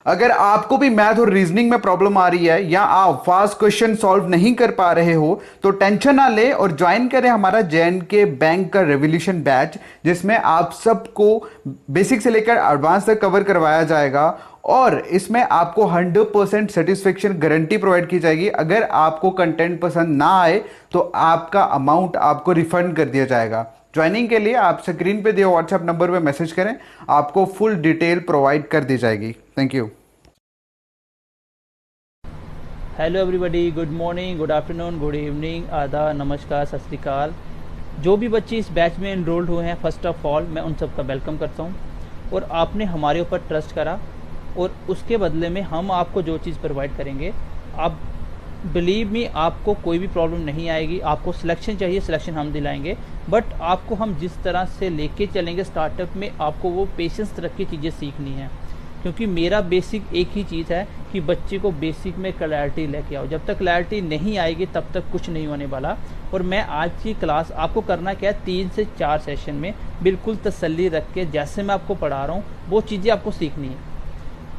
अगर आपको भी मैथ और रीजनिंग में प्रॉब्लम आ रही है या आप फास्ट क्वेश्चन सॉल्व नहीं कर पा रहे हो तो टेंशन ना ले और ज्वाइन करें हमारा JNK बैंक का रेवोल्यूशन बैच, जिसमें आप सबको बेसिक से लेकर एडवांस तक कवर करवाया जाएगा और इसमें आपको 100% सेटिस्फेक्शन गारंटी प्रोवाइड की जाएगी। अगर आपको कंटेंट पसंद ना आए तो आपका अमाउंट आपको रिफंड कर दिया जाएगा। ज्वाइनिंग के लिए आप स्क्रीन पे दिए व्हाट्सएप नंबर पे मैसेज करें, आपको फुल डिटेल प्रोवाइड कर दी जाएगी। Thank you. Hello everybody, good morning, good afternoon, good evening, आदाब, नमस्कार, सत श्री अकाल। जो भी बच्चे इस बैच में इनरोल्ड हुए हैं, फर्स्ट ऑफ ऑल मैं उन सबका वेलकम करता हूं। और आपने हमारे ऊपर ट्रस्ट करा और उसके बदले में हम आपको जो चीज़ प्रोवाइड करेंगे, आप बिलीव मी, आपको कोई भी प्रॉब्लम नहीं आएगी। आपको सिलेक्शन चाहिए, सिलेक्शन हम दिलाएंगे, बट आपको हम जिस तरह से लेके चलेंगे स्टार्टअप में, आपको वो पेशेंस रख के चीज़ें सीखनी है। क्योंकि मेरा बेसिक एक ही चीज़ है कि बच्चे को बेसिक में क्लैरिटी लेके आओ। जब तक क्लैरिटी नहीं आएगी तब तक कुछ नहीं होने वाला। और मैं आज की क्लास आपको करना क्या है, 3 से 4 सेशन में बिल्कुल तसल्ली रख के जैसे मैं आपको पढ़ा रहा हूँ वो चीज़ें आपको सीखनी है।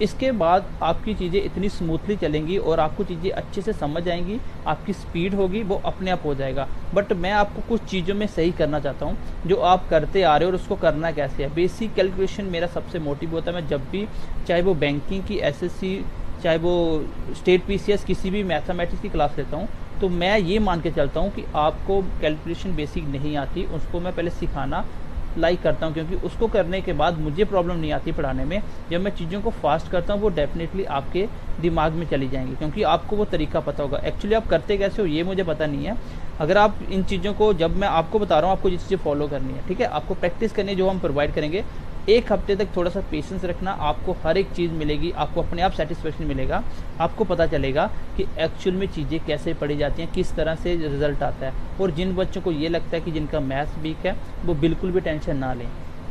इसके बाद आपकी चीज़ें इतनी स्मूथली चलेंगी और आपको चीज़ें अच्छे से समझ आएंगी, आपकी स्पीड होगी, वो अपने आप हो जाएगा। बट मैं आपको कुछ चीज़ों में सही करना चाहता हूँ जो आप करते आ रहे हो और उसको करना कैसे है। बेसिक कैलकुलेशन मेरा सबसे मोटिव होता है। मैं जब भी, चाहे वो बैंकिंग की SSC, चाहे वो स्टेट PCS, किसी भी मैथमेटिक्स की क्लास लेता हूँ, तो मैं ये मान के चलता हूँ कि आपको कैलकुलेशन बेसिक नहीं आती, उसको मैं पहले सिखाना लाइक करता हूँ। क्योंकि उसको करने के बाद मुझे प्रॉब्लम नहीं आती पढ़ाने में। जब मैं चीज़ों को फास्ट करता हूँ वो डेफिनेटली आपके दिमाग में चली जाएंगी, क्योंकि आपको वो तरीका पता होगा। एक्चुअली आप करते कैसे हो ये मुझे पता नहीं है। अगर आप इन चीज़ों को, जब मैं आपको बता रहा हूँ, आपको ये चीज़ें फॉलो करनी है, ठीक है। आपको प्रैक्टिस करनी है, जो हम प्रोवाइड करेंगे। 1 हफ्ते तक थोड़ा सा पेशेंस रखना, आपको हर एक चीज़ मिलेगी, आपको अपने आप सेटिस्फेक्शन मिलेगा। आपको पता चलेगा कि एक्चुअल में चीज़ें कैसे पढ़ी जाती हैं, किस तरह से रिजल्ट आता है। और जिन बच्चों को ये लगता है कि जिनका मैथ्स वीक है, वो बिल्कुल भी टेंशन ना लें।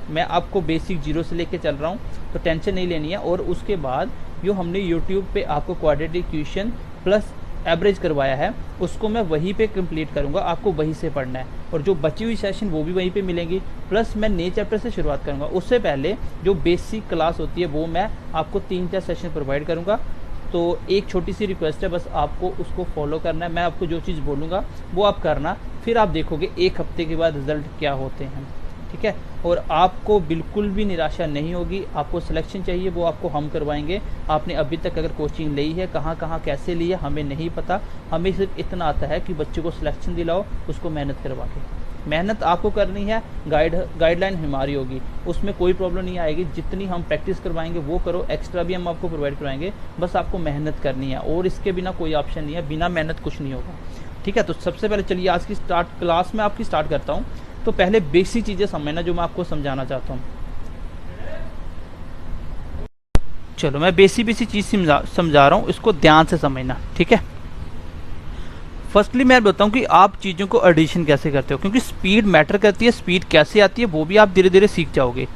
मैं आपको बेसिक 0 से लेके चल रहा हूँ, तो टेंशन नहीं लेनी है। और उसके बाद जो हमने यूट्यूब पे आपको क्वाड्रेटिक इक्वेशन प्लस एवरेज करवाया है, उसको मैं वहीं पे कंप्लीट करूंगा, आपको वहीं से पढ़ना है। और जो बची हुई सेशन वो भी वहीं पे मिलेंगी, प्लस मैं नए चैप्टर से शुरुआत करूंगा। उससे पहले जो बेसिक क्लास होती है वो मैं आपको 3-4 सेशन प्रोवाइड करूंगा। तो एक छोटी सी रिक्वेस्ट है, बस आपको उसको फॉलो करना है। मैं आपको जो चीज़ बोलूँगा वो आप करना, फिर आप देखोगे 1 हफ्ते के बाद रिजल्ट क्या होते हैं, ठीक है। और आपको बिल्कुल भी निराशा नहीं होगी। आपको सिलेक्शन चाहिए, वो आपको हम करवाएंगे। आपने अभी तक अगर कोचिंग ली है, कहाँ कहाँ कैसे ली है हमें नहीं पता, हमें सिर्फ इतना आता है कि बच्चे को सिलेक्शन दिलाओ, उसको मेहनत करवा के। मेहनत आपको करनी है, गाइडलाइन हमारी होगी, उसमें कोई प्रॉब्लम नहीं आएगी। जितनी हम प्रैक्टिस करवाएंगे वो करो, एक्स्ट्रा भी हम आपको प्रोवाइड करवाएंगे। बस आपको मेहनत करनी है और इसके बिना कोई ऑप्शन नहीं है। बिना मेहनत कुछ नहीं होगा, ठीक है। तो सबसे पहले चलिए आज की क्लास में आपकी स्टार्ट करता हूँ। तो पहले बेसिक चीज़ें समझना जो मैं आपको समझाना चाहता हूँ। चलो मैं बेसिक चीज़ समझा रहा हूँ, इसको ध्यान से समझना, ठीक है। फर्स्टली मैं बताऊं कि आप चीज़ों को एडिशन कैसे करते हो, क्योंकि स्पीड मैटर करती है। स्पीड कैसे आती है वो भी आप धीरे धीरे सीख जाओगे।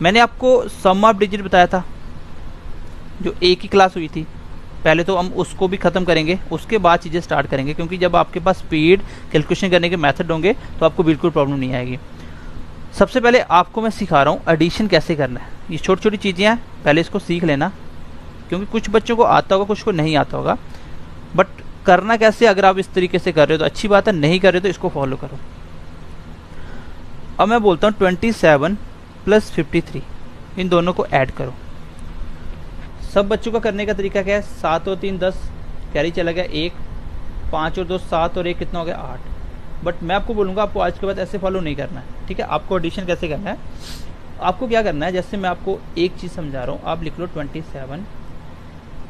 मैंने आपको सम ऑफ डिजिट बताया था, जो एक ही क्लास हुई थी। पहले तो हम उसको भी ख़त्म करेंगे, उसके बाद चीज़ें स्टार्ट करेंगे। क्योंकि जब आपके पास स्पीड कैलकुलेशन करने के मेथड होंगे तो आपको बिल्कुल प्रॉब्लम नहीं आएगी। सबसे पहले आपको मैं सिखा रहा हूँ एडिशन कैसे करना है। ये छोटी छोटी चीज़ें हैं, पहले इसको सीख लेना, क्योंकि कुछ बच्चों को आता होगा, कुछ को नहीं आता होगा। बट करना कैसे, अगर आप इस तरीके से कर रहे हो तो अच्छी बात है, नहीं कर रहे तो इसको फॉलो करो। अब मैं बोलता हूँ 27 + 53, इन दोनों को ऐड करो। सब बच्चों का करने का तरीका क्या है, 7 और 3 10, कैरी चला गया 1, 5 और 2 7 और 1 कितना हो गया 8। बट मैं आपको बोलूँगा आपको आज के बाद ऐसे फॉलो नहीं करना है, ठीक है। आपको एडिशन कैसे करना है, आपको क्या करना है, जैसे मैं आपको एक चीज़ समझा रहा हूँ, आप लिख लो 27।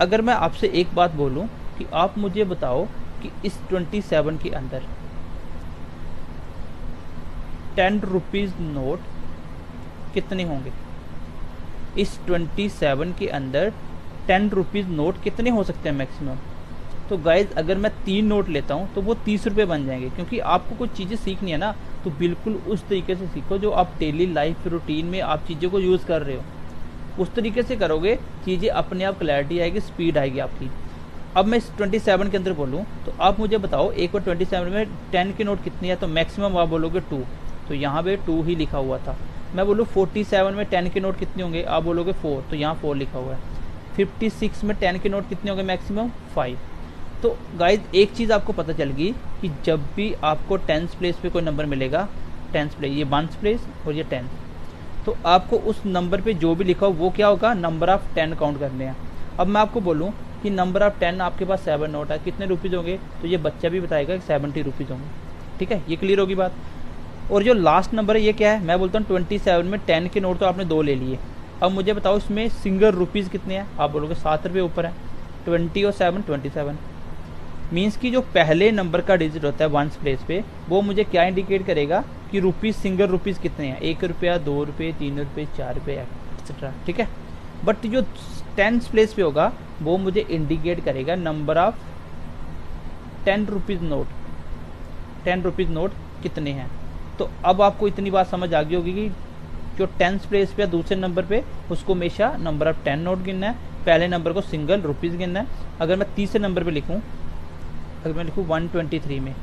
अगर मैं आपसे एक बात बोलूँ कि आप मुझे बताओ कि इस 27 के अंदर 10 रुपीज़ नोट कितने होंगे, इस 27 के अंदर 10 रुपीज़ नोट कितने हो सकते हैं मैक्सिमम। तो गाइज अगर मैं 3 नोट लेता हूँ तो वो 30 रुपये बन जाएंगे। क्योंकि आपको कुछ चीज़ें सीखनी है ना, तो बिल्कुल उस तरीके से सीखो जो आप डेली लाइफ रूटीन में आप चीज़ों को यूज़ कर रहे हो, उस तरीके से करोगे, चीज़ें अपने आप क्लैरिटी आएगी, स्पीड आएगी आपकी। अब मैं इस 27 के अंदर बोलूँ तो आप मुझे बताओ, एक और 27 में 10 की नोट कितनी है, तो मैक्सिमम आप बोलोगे 2, तो यहाँ पे 2 ही लिखा हुआ था। मैं बोलूँ 47 में 10 के नोट कितने होंगे, आप बोलोगे 4, तो यहाँ 4 लिखा हुआ है। 56 में 10 के नोट कितने हो गए मैक्सिमम 5। तो गाइज एक चीज़ आपको पता चल गई कि जब भी आपको टेंस प्लेस पे कोई नंबर मिलेगा, टेंस प्लेस, ये वंस प्लेस और ये टेंस, तो आपको उस नंबर पे जो भी लिखा हो वो क्या होगा, नंबर ऑफ 10 काउंट करने हैं। अब मैं आपको बोलूँ कि नंबर ऑफ 10 आपके पास 7 नोट है, कितने रुपीज़ होंगे, तो ये बच्चा भी बताएगा कि 70 रुपीज़ होंगे। ठीक है, ये क्लियर होगी बात। और जो लास्ट नंबर है ये क्या है, मैं बोलता हूँ 27 में 10 के नोट तो आपने 2 ले लिए। अब मुझे बताओ इसमें सिंगल रुपीज़ कितने हैं, आप बोलोगे 7 रुपये ऊपर है, 20 और 7 27। मीन्स कि जो पहले नंबर का डिजिट होता है वंस प्लेस पे, वो मुझे क्या इंडिकेट करेगा कि रुपीज़, सिंगल रुपीज़ कितने हैं, 1 रुपया, 2 रुपये, 3 रुपये, 4 रुपये एक्सेट्रा। ठीक है, बट जो टेंस प्लेस पे होगा वो मुझे इंडिकेट करेगा number of 10 rupees note, 10 rupees note कितने हैं। तो अब आपको इतनी बात समझ आ गई होगी कि जो टेंस प्लेस पे दूसरे नंबर पे उसको हमेशा नंबर ऑफ 10 नोट गिनना है, पहले नंबर को सिंगल रुपीज़ गिनना है। अगर मैं तीसरे नंबर पे लिखूँ, अगर मैं लिखूँ 123 में,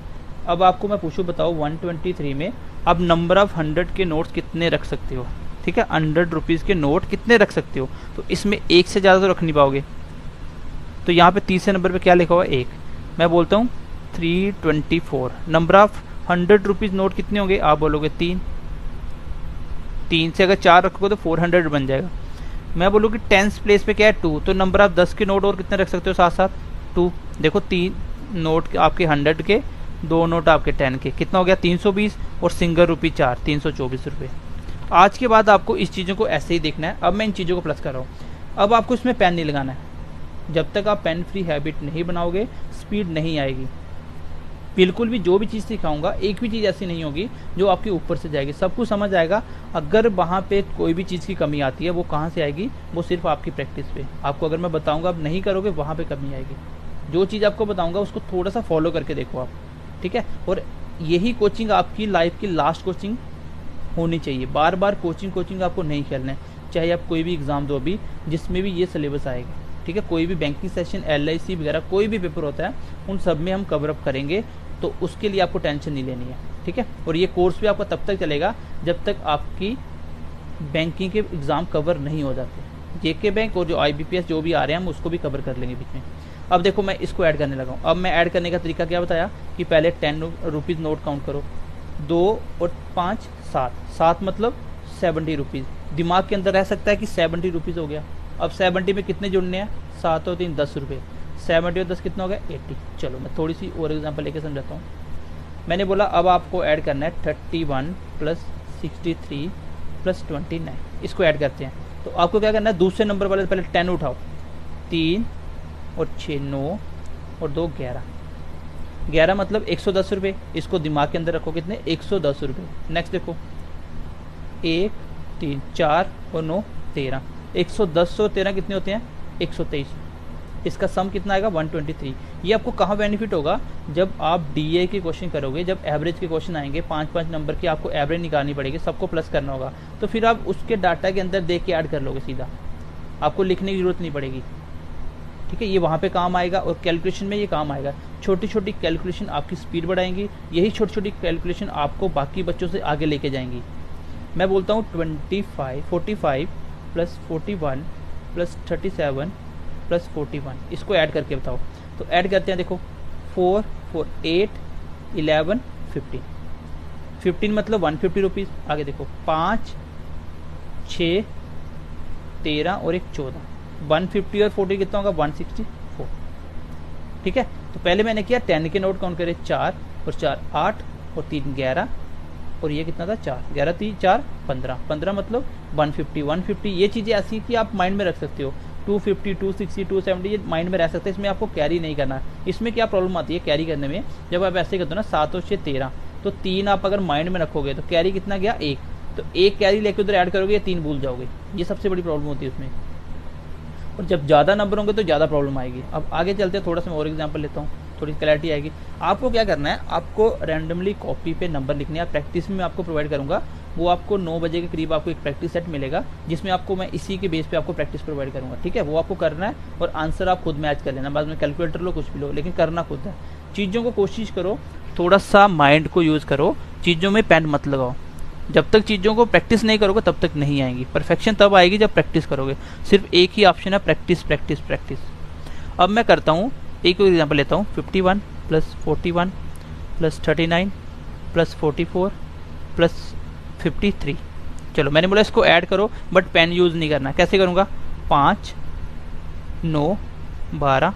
अब आपको मैं पूछूँ बताओ 123 में अब नंबर ऑफ 100 के नोट्स कितने रख सकते हो। ठीक है, 100 रुपीज़ के नोट कितने रख सकते हो, तो इसमें एक से ज़्यादा तो रख नहीं पाओगे। तो यहाँ पे तीसरे नंबर पे क्या लिखा हुआ है, 1। मैं बोलता हूँ 324। नंबर ऑफ 100 रुपीज़ नोट कितने होंगे, आप बोलोगे 3। 3 से अगर 4 रखोगे तो 400 बन जाएगा। मैं बोलूँ कि टेंस प्लेस पे क्या है 2, तो नंबर ऑफ 10 के नोट और कितने रख सकते हो साथ साथ 2। देखो 3 नोट आपके 100 के, 2 नोट आपके 10 के, कितना हो गया 320, और सिंगल रुपी 4, 324 रुपये। आज के बाद आपको इस चीज़ों को ऐसे ही देखना है। अब मैं इन चीज़ों को प्लस कर रहा हूँ। अब आपको इसमें पेन नहीं लगाना है। जब तक आप पेन फ्री हैबिट नहीं बनाओगे स्पीड नहीं आएगी। बिल्कुल भी जो भी चीज़ सिखाऊंगा एक भी चीज़ ऐसी नहीं होगी जो आपके ऊपर से जाएगी, सब कुछ समझ आएगा। अगर वहाँ पे कोई भी चीज़ की कमी आती है वो कहाँ से आएगी, वो सिर्फ आपकी प्रैक्टिस पे। आपको अगर मैं बताऊँगा आप नहीं करोगे, वहाँ पे कमी आएगी। जो चीज़ आपको बताऊँगा उसको थोड़ा सा फॉलो करके देखो आप, ठीक है। और यही कोचिंग आपकी लाइफ की लास्ट कोचिंग होनी चाहिए। बार बार कोचिंग आपको नहीं खेलना है। चाहे आप कोई भी एग्ज़ाम दो अभी जिसमें भी ये सिलेबस आएगा, ठीक है। कोई भी बैंकिंग सेशन, LIC वगैरह कोई भी पेपर होता है उन सब में हम कवर अप करेंगे, तो उसके लिए आपको टेंशन नहीं लेनी है, ठीक है। और ये कोर्स भी आपका तब तक चलेगा जब तक आपकी बैंकिंग के एग्ज़ाम कवर नहीं हो जाते। JK बैंक और जो IBPS जो भी आ रहे हैं हम उसको भी कवर कर लेंगे बीच में। अब देखो मैं इसको ऐड करने लगा हूँ। अब मैं ऐड करने का तरीका क्या बताया कि पहले 10 रुपीज़ नोट काउंट करो, 2 और 5 7, 7 मतलब 70 रुपीज़। दिमाग के अंदर रह सकता है कि 70 रुपीज़ हो गया। अब 70 में कितने जुड़ने हैं, 7 और 3 10 रुपये, 70 और 10 कितना हो गया 80। चलो मैं थोड़ी सी और एग्जांपल लेके समझाता हूँ। मैंने बोला अब आपको ऐड करना है 31 + 63 + 29, इसको ऐड करते हैं। तो आपको क्या करना है, दूसरे नंबर वाले पहले 10 उठाओ, 3 और 6 9 और 2 11, 11 मतलब 110 रुपये। इसको दिमाग के अंदर रखो, कितने 110 रुपये। नेक्स्ट देखो 1 3 4 और 9 13, 110 और 13 कितने होते हैं 123। इसका सम कितना आएगा 123। ये आपको कहाँ बेनिफिट होगा, जब आप DA के क्वेश्चन करोगे, जब एवरेज के क्वेश्चन आएंगे 5-5 नंबर की, आपको एवरेज निकालनी पड़ेगी, सबको प्लस करना होगा, तो फिर आप उसके डाटा के अंदर देख के ऐड कर लोगे सीधा, आपको लिखने की जरूरत नहीं पड़ेगी, ठीक है। ये वहाँ पे काम आएगा और कैलकुलेशन में ये काम आएगा। छोटी छोटी कैलकुलेशन आपकी स्पीड बढ़ाएंगी, यही छोटी छोटी कैलकुलेशन आपको बाकी बच्चों से आगे लेके जाएंगी। मैं बोलता हूँ 45 + 41 + 37 + 41, इसको ऐड करके बताओ। तो ऐड करते हैं, देखो 4 4 8 11 15, 15 मतलब 150 रुपीज़। आगे देखो 5 6 13 और 1 14, 150 और 40 कितना होगा 164, ठीक है। तो पहले मैंने किया 10 के नोट काउंट करे, 4 और 4 8 और 3 11 और ये कितना था 4, 11 3 4 15, 15 मतलब 150। ये चीज़ें ऐसी कि आप माइंड में रख सकते हो। 250 260 270 ये माइंड में रह सकते हैं, इसमें आपको कैरी नहीं करना। इसमें क्या प्रॉब्लम आती है कैरी करने में, जब आप ऐसे करते हो ना 7 और 6 13, तो 3 आप अगर माइंड में रखोगे तो कैरी कितना गया 1, तो 1 कैरी लेके उधर ऐड करोगे, 3 भूल जाओगे। ये सबसे बड़ी प्रॉब्लम होती है उसमें। और जब ज़्यादा नंबर होंगे तो ज़्यादा प्रॉब्लम आएगी। अब आगे चलते हैं, थोड़ा सा मैं और एग्जांपल लेता हूँ, थोड़ी क्लैरिटी आएगी। आपको क्या करना है, आपको रैंडमली कॉपी पे नंबर लिखने हैं। प्रैक्टिस में मैं आपको प्रोवाइड करूँगा, वो आपको 9 बजे के करीब आपको एक प्रैक्टिस सेट मिलेगा, जिसमें आपको मैं इसी के बेस पे आपको प्रैक्टिस प्रोवाइड करूँगा, ठीक है। वो आपको करना है और आंसर आप खुद मैच कर लेना, बाद में कैलकुलेटर लो कुछ भी लो, लेकिन करना खुद है। चीज़ों को कोशिश करो, थोड़ा सा माइंड को यूज़ करो, चीज़ों में पेन मत लगाओ, जब तक चीज़ों को प्रैक्टिस नहीं करोगे तब तक नहीं आएंगी। परफेक्शन तब आएगी जब प्रैक्टिस करोगे। सिर्फ एक ही ऑप्शन है, प्रैक्टिस प्रैक्टिस प्रैक्टिस। अब मैं करता हूँ, एक और एग्जाम्पल लेता हूँ। 51 + 41 + 39 + 44 + 53। चलो मैंने बोला इसको ऐड करो, बट पेन यूज़ नहीं करना। कैसे करूँगा? 5 9 12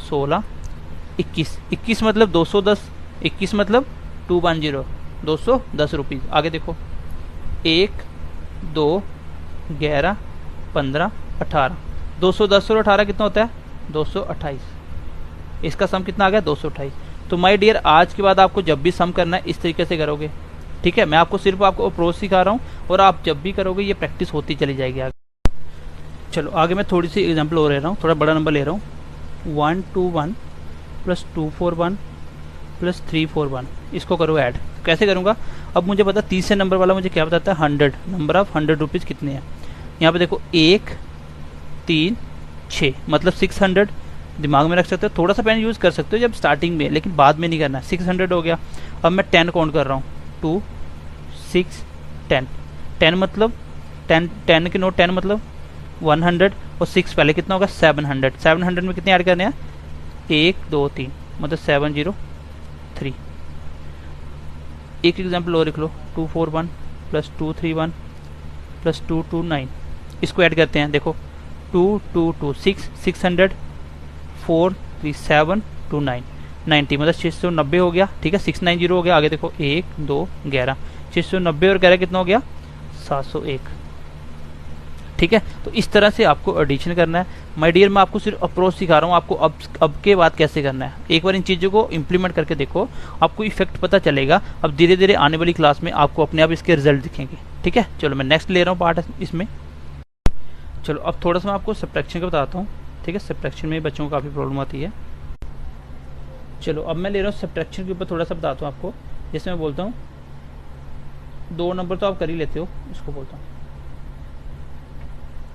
16 21। 21 मतलब 210, 21 मतलब 210, 210 रुपीज़। आगे देखो, 1 2 11 15 18, 210 और 18 कितना होता है? 228। इसका सम कितना आ गया? 228। तो माय डियर, आज के बाद आपको जब भी सम करना है इस तरीके से करोगे, ठीक है। मैं आपको सिर्फ आपको अप्रोच सिखा रहा हूँ, और आप जब भी करोगे ये प्रैक्टिस होती चली जाएगी आगे। चलो आगे मैं थोड़ी सी एग्जांपल और ले रहा हूँ, थोड़ा बड़ा नंबर ले रहा हूँ। 121 + 241 + 341। इसको करो ऐड। कैसे करूँगा? अब मुझे पता, तीसरे नंबर वाला मुझे क्या बताता है? 100, नंबर ऑफ 100 रुपीज़ कितने हैं। यहाँ पे देखो 1 3 6 मतलब 600। दिमाग में रख सकते हो, थोड़ा सा पेन यूज़ कर सकते हो जब स्टार्टिंग में, लेकिन बाद में नहीं करना। 600 हो गया। अब मैं 10 काउंट कर रहा हूँ। 2 6 10। 10 मतलब 10 के नोट, 10 मतलब 100, और 6 पहले कितना होगा? 700। 700 में कितने ऐड करने हैं? 1 2 3 मतलब 703। एक एग्जाम्पल और लिख लो। 241 + 231 + 229। इसको ऐड करते हैं। देखो 2 2 2 6 600 4 3 7 2 9 90 मतलब 690 हो गया, ठीक है। 690 हो गया। आगे देखो 1 2 11, 690 और 11 कितना हो गया? 701, ठीक है। तो इस तरह से आपको एडिशन करना है। माय डियर, मैं आपको सिर्फ अप्रोच सिखा रहा हूँ, आपको अब के बाद कैसे करना है। एक बार इन चीज़ों को इम्प्लीमेंट करके देखो, आपको इफेक्ट पता चलेगा। अब धीरे धीरे आने वाली क्लास में आपको अपने आप इसके रिजल्ट दिखेंगे, ठीक है। चलो मैं नेक्स्ट ले रहा हूँ पार्ट इसमें। चलो अब थोड़ा सा मैं आपको सब्ट्रैक्शन का बताता हूँ, ठीक है। सब्ट्रैक्शन में बच्चों को काफ़ी प्रॉब्लम आती है। चलो अब मैं ले रहा हूँ सब्ट्रैक्शन के ऊपर थोड़ा सा बताता हूँ आपको। जैसे मैं बोलता हूँ 2 नंबर तो आप कर ही लेते हो, इसको बोलता हूँ,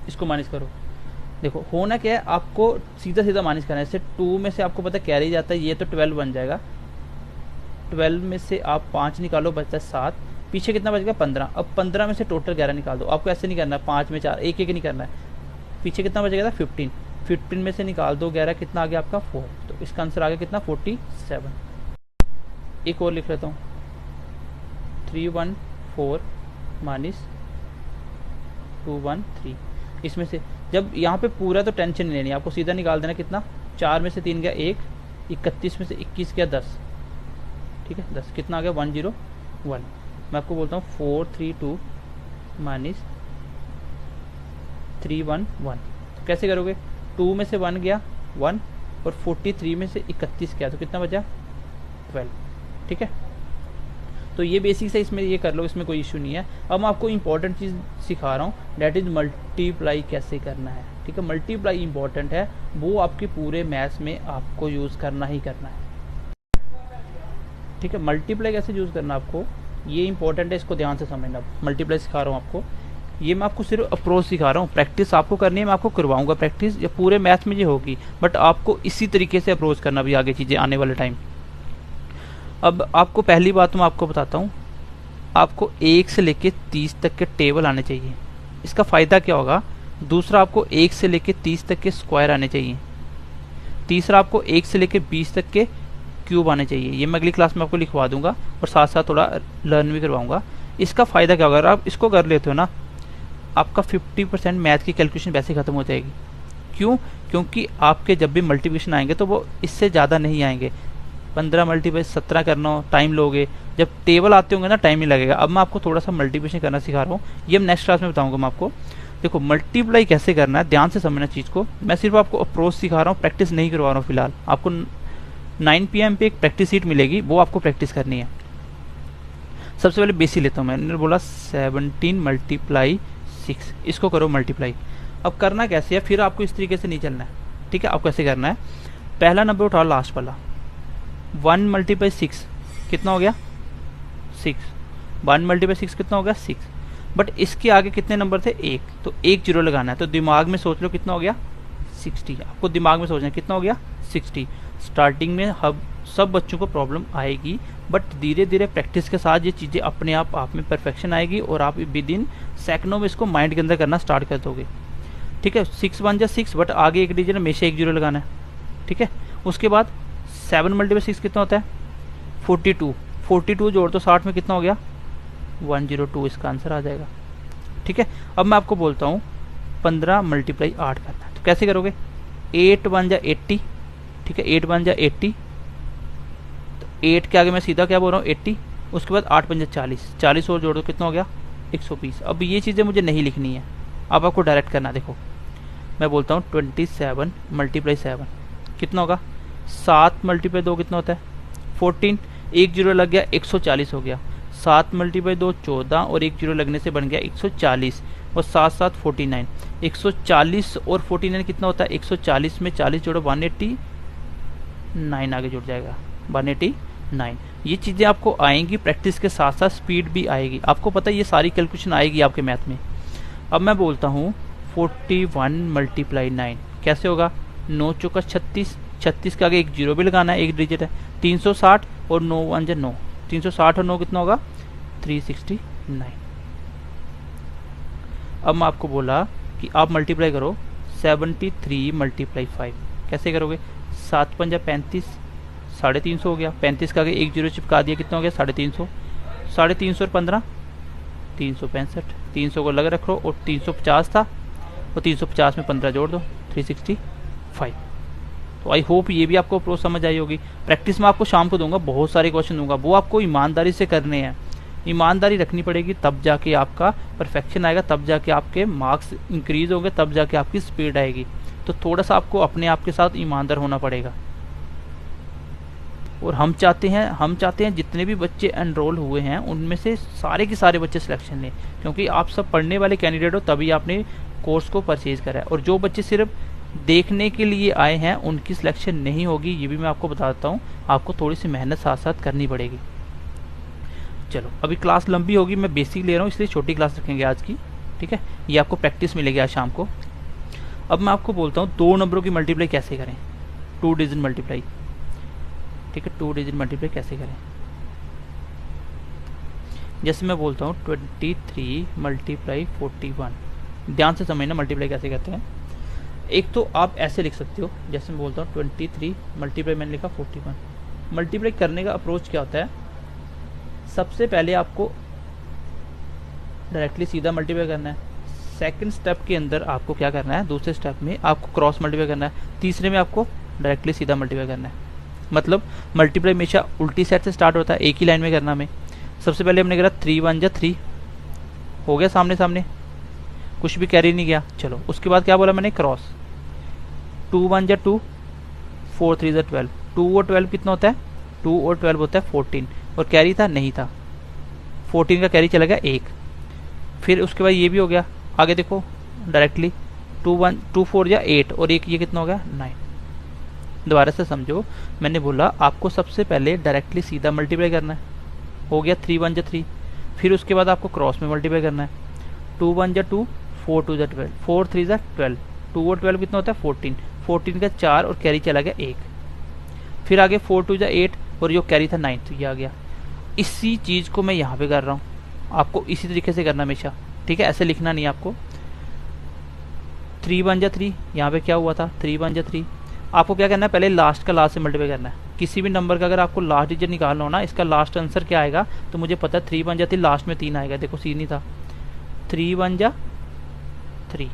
इसको माइनस करो। देखो होना क्या है, आपको सीधा सीधा माइनस करना है। जैसे 2 में से आपको पता कैरी जाता है, ये तो 12 बन जाएगा। 12 में से आप 5 निकालो, बचता है 7। पीछे कितना बच गया? 15। अब 15 में से टोटल 11 निकाल दो। आपको ऐसे नहीं करना है 5 में 4 एक एक नहीं करना है। पीछे कितना बच गया था? 15। 15 में से निकाल दो 11, कितना आ गया आपका? 4। तो इसका आंसर आ गया कितना? 47। एक और लिख लेता हूँ। 314 - 213। इसमें से जब यहाँ पे पूरा तो टेंशन नहीं लेनी, आपको सीधा निकाल देना। कितना? 4 में से 3 गया 1, 31 में से 21 गया 10, ठीक है। 10 कितना आ गया? 101। मैं आपको बोलता हूँ 432 - 311। तो कैसे करोगे? 2 में से 1 गया 1, और 43 में से 31 गया, तो कितना बचा? 12, ठीक है। तो ये बेसिक है, इसमें ये कर लो, इसमें कोई इशू नहीं है। अब मैं आपको इंपॉर्टेंट चीज़ सिखा रहा हूँ, डैट इज़ मल्टीप्लाई कैसे करना है, ठीक है। मल्टीप्लाई इंपॉर्टेंट है, वो आपके पूरे मैथ्स में आपको यूज़ करना ही करना है, ठीक है। मल्टीप्लाई कैसे यूज़ करना आपको, ये इंपॉर्टेंट है, इसको ध्यान से समझना। मल्टीप्लाई सिखा रहा हूँ आपको, ये मैं आपको सिर्फ अप्रोच सिखा रहा हूँ। प्रैक्टिस आपको करनी है, मैं आपको करवाऊँगा प्रैक्टिस, ये पूरे मैथ्स में ये होगी, बट आपको इसी तरीके से अप्रोच करना भी आगे चीज़ें आने वाले टाइम। अब आपको पहली बात मैं आपको बताता हूँ, आपको 1 से लेके 30 तक के टेबल आने चाहिए। इसका फ़ायदा क्या होगा? दूसरा, आपको 1 से लेके 30 तक के स्क्वायर आने चाहिए। तीसरा, आपको 1 से लेके 20 तक के क्यूब आने चाहिए। ये मैं अगली क्लास में आपको लिखवा दूंगा, और साथ साथ थोड़ा लर्न भी करवाऊंगा। इसका फ़ायदा क्या होगा? अगर आप इसको कर लेते हो ना, आपका 50% मैथ की कैलकुलेशन वैसे ख़त्म हो जाएगी। क्यों? क्योंकि आपके जब भी मल्टीप्लिकेशन आएंगे तो वो इससे ज़्यादा नहीं आएंगे। 15 × 17 करना हो टाइम लोगे, जब टेबल आते होंगे ना टाइम नहीं लगेगा। अब मैं आपको थोड़ा सा मल्टीप्लिकेशन करना सिखा रहा हूँ, ये मैं नेक्स्ट क्लास में बताऊंगा मैं आपको। देखो मल्टीप्लाई कैसे करना है, ध्यान से समझना चीज़ को। मैं सिर्फ आपको अप्रोच सिखा रहा हूँ, प्रैक्टिस नहीं करवा रहा हूँ फिलहाल। आपको 9 PM पे एक प्रैक्टिस सीट मिलेगी, वो आपको प्रैक्टिस करनी है। सबसे पहले बेसिक लेता हूँ। मैंने बोला 17 × 6, इसको करो मल्टीप्लाई। अब करना कैसे है, फिर आपको इस तरीके से नहीं चलना है, ठीक है। आपको कैसे करना है, पहला नंबर उठाओ लास्ट वाला। 1 × 6 कितना हो गया? 6। 1 × 6 कितना हो गया? 6। बट इसके आगे कितने नंबर थे? 1, तो 1 जीरो लगाना है। तो दिमाग में सोच लो कितना हो गया? 60। आपको दिमाग में सोचना है कितना हो गया? 60। स्टार्टिंग में हम सब बच्चों को प्रॉब्लम आएगी, बट धीरे धीरे प्रैक्टिस के साथ ये चीज़ें अपने आप में परफेक्शन आएगी और आप विद इन सेकंडों में इसको माइंड के अंदर करना स्टार्ट कर दोगे। ठीक है, 6 1 जा 6, बट आगे एक डिजिट हमेशा 1 0 लगाना है। ठीक है, उसके बाद 7 × 6 कितना होता है 42, 42 जोड़ तो 60 में कितना हो गया 102, इसका आंसर आ जाएगा। ठीक है, अब मैं आपको बोलता हूँ 15 × 8 करना है, तो कैसे करोगे 8 1 जा 80। ठीक है, 8 1 जा 80, तो 8 के आगे मैं सीधा क्या बोल रहा हूँ 80, उसके बाद 8 5 जा 40, 40 और जोड़ दो कितना हो गया 120। अब ये चीज़ें मुझे नहीं लिखनी है, अब आपको डायरेक्ट करना। देखो मैं बोलता हूँ 27 × 7 कितना होगा 7 × 2 कितना होता है 14, 1 0 लग गया 140 हो गया। 7 × 2 14 और 1 0 लगने से बन गया 140 और 7 7 49, 140 और 49 कितना होता है 140 में 40 जोड़ो 189 आगे जुड़ जाएगा 189। ये चीज़ें आपको आएंगी, प्रैक्टिस के साथ साथ स्पीड भी आएगी, आपको पता है ये सारी कैलकुलेशन आएगी आपके मैथ में। अब मैं बोलता हूँ 41 × 9 कैसे होगा 9 चौका 36, 36 के आगे 1 0 भी लगाना है, एक डिजिट है 360 और 9 1 जा 9, 360 और 9 कितना होगा 369। अब मैं आपको बोला कि आप मल्टीप्लाई करो 73 × 5 कैसे करोगे 7 5 जा 35, 350 हो गया, 35 का आगे 1 0 चिपका दिया कितना हो गया 350, 350 और 15 365, 300 को अलग रखो और 350 था और 350 में 15 जोड़ दो 365। तो आई होप ये भी आपको अप्रोच समझ आई होगी। प्रैक्टिस में आपको शाम को दूंगा, बहुत सारे क्वेश्चन दूंगा, वो आपको ईमानदारी से करने हैं, ईमानदारी रखनी पड़ेगी, तब जाके आपका परफेक्शन आएगा, तब जाके आपके मार्क्स इंक्रीज होंगे, तब जाके आपकी स्पीड आएगी। तो थोड़ा सा आपको अपने आप के साथ ईमानदार होना पड़ेगा। और हम चाहते हैं जितने भी बच्चे एनरोल हुए हैं उनमें से सारे के सारे बच्चे सिलेक्शन लें, क्योंकि आप सब पढ़ने वाले कैंडिडेट हो तभी आपने कोर्स को परचेज करा है। और जो बच्चे सिर्फ देखने के लिए आए हैं उनकी सिलेक्शन नहीं होगी, ये भी मैं आपको बता देता हूँ, आपको थोड़ी सी मेहनत साथ साथ करनी पड़ेगी। चलो अभी क्लास लंबी होगी, मैं बेसिक ले रहा हूँ इसलिए छोटी क्लास रखेंगे आज की। ठीक है, ये आपको प्रैक्टिस मिलेगी आज शाम को। अब मैं आपको बोलता हूँ 2 नंबरों की मल्टीप्लाई कैसे करें, 2 डिजिट मल्टीप्लाई। ठीक है, 2 डिजिट मल्टीप्लाई कैसे करें, जैसे मैं बोलता हूँ 23 × 41, ध्यान से समझना मल्टीप्लाई कैसे करते हैं। एक तो आप ऐसे लिख सकते हो, जैसे मैं बोलता हूँ 23 मल्टीप्लाई मैंने लिखा 41। मल्टीप्लाई करने का अप्रोच क्या होता है, सबसे पहले आपको डायरेक्टली सीधा मल्टीप्लाई करना है, सेकंड स्टेप के अंदर आपको क्या करना है, दूसरे स्टेप में आपको क्रॉस मल्टीप्लाई करना है, तीसरे में आपको डायरेक्टली सीधा मल्टीप्लाई करना है। मतलब मल्टीप्लाई हमेशा उल्टी साइड से स्टार्ट होता है, एक ही लाइन में करना हमें। सबसे पहले हमने करा 3 1 जा 3 हो गया, सामने सामने कुछ भी कैरी नहीं गया। चलो उसके बाद क्या बोला मैंने, क्रॉस 2 1 जा 2, 4 3 जा 12, 2 और 12 कितना होता है 2 और 12 होता है 14, और कैरी था नहीं था, 14 का कैरी चला गया 1। फिर उसके बाद ये भी हो गया, आगे देखो डायरेक्टली 2 1 2 4 या 8 और एक ये कितना हो गया 9। दोबारा से समझो, मैंने बोला आपको सबसे पहले डायरेक्टली सीधा मल्टीप्लाई करना है, हो गया 3 1 जा 3। फिर उसके बाद आपको क्रॉस में मल्टीप्लाई करना है, 2 1 जा 2, 4 2 जा 12, 4 3 जा 12, 2 और 12 कितना होता है 14, 14 का 4 और कैरी चला गया 1। फिर आगे 4 2 जा 8 और जो कैरी था 9, तो ये आ गया। इसी चीज़ को मैं यहाँ पे कर रहा हूँ, आपको इसी तरीके से करना हमेशा। ठीक है, ऐसे लिखना नहीं आपको। 3 1 जा 3, यहाँ पे क्या हुआ था 3 1 जा 3। आपको क्या करना है, पहले लास्ट का लास्ट से मल्टीप्लाई करना है। किसी भी नंबर का अगर आपको लास्ट डिजिट निकालना हो ना, इसका लास्ट आंसर क्या आएगा, तो मुझे पता है 3 1 जा 3 लास्ट में 3 आएगा। देखो सीन ही था, 3 1 जा 3,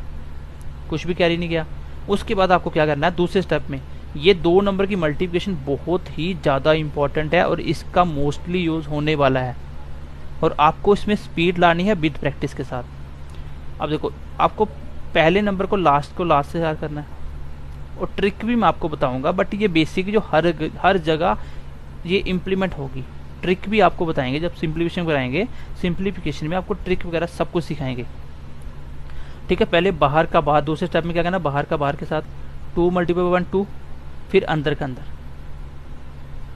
कुछ भी कैरी नहीं गया। उसके बाद आपको क्या करना है, दूसरे स्टेप में ये 2 नंबर की मल्टीप्लिकेशन बहुत ही ज़्यादा इंपॉर्टेंट है और इसका मोस्टली यूज़ होने वाला है, और आपको इसमें स्पीड लानी है विद प्रैक्टिस के साथ। अब देखो, आपको पहले नंबर को लास्ट से स्टार्ट करना है, और ट्रिक भी मैं आपको बताऊंगा, बट ये बेसिक जो हर जगह ये इम्प्लीमेंट होगी। ट्रिक भी आपको बताएंगे जब सिंप्लीफिकेशन कराएंगे, सिंप्लीफिकेशन में आपको ट्रिक वगैरह सब कुछ सिखाएंगे। ठीक है, पहले बाहर का बाहर, दूसरे स्टेप में क्या करना, बाहर का बाहर के साथ 2 × 1 2, फिर अंदर का अंदर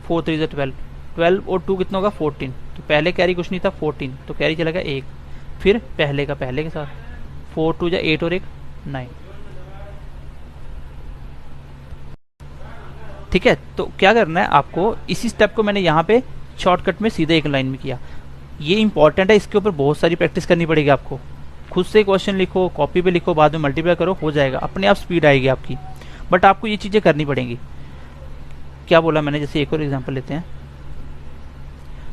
4 3 जा 12, 12 और 2 कितना होगा 14, तो पहले कैरी कुछ नहीं था 14, तो कैरी चला गया 1। फिर पहले का पहले के साथ 4 2 जा 8 और 1 9। ठीक है, तो क्या करना है आपको, इसी स्टेप को मैंने यहाँ पे शॉर्टकट में सीधे एक लाइन में किया। ये इंपॉर्टेंट है, इसके ऊपर बहुत सारी प्रैक्टिस करनी पड़ेगी आपको। खुद से क्वेश्चन लिखो, कॉपी पे लिखो, बाद में मल्टीप्लाई करो, हो जाएगा, अपने आप स्पीड आएगी आपकी। बट आपको ये चीज़ें करनी पड़ेंगी। क्या बोला मैंने, जैसे एक और एग्जांपल लेते हैं।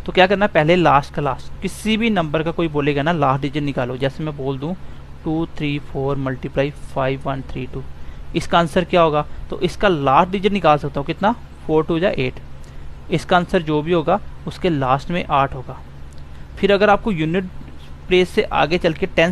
तो क्या करना है, पहले लास्ट का लास्ट, किसी भी नंबर का कोई बोलेगा ना लास्ट डिजिट निकालो। जैसे मैं बोल दूं 2 3 4 मल्टीप्लाई 5 1 3 2, इसका आंसर क्या होगा, तो इसका लास्ट डिजिट निकाल सकता हूँ कितना, 4 2 या 8। इसका आंसर जो भी होगा उसके लास्ट में 8 होगा। फिर अगर आपको यूनिट प्लेस से आगे चल के टेंस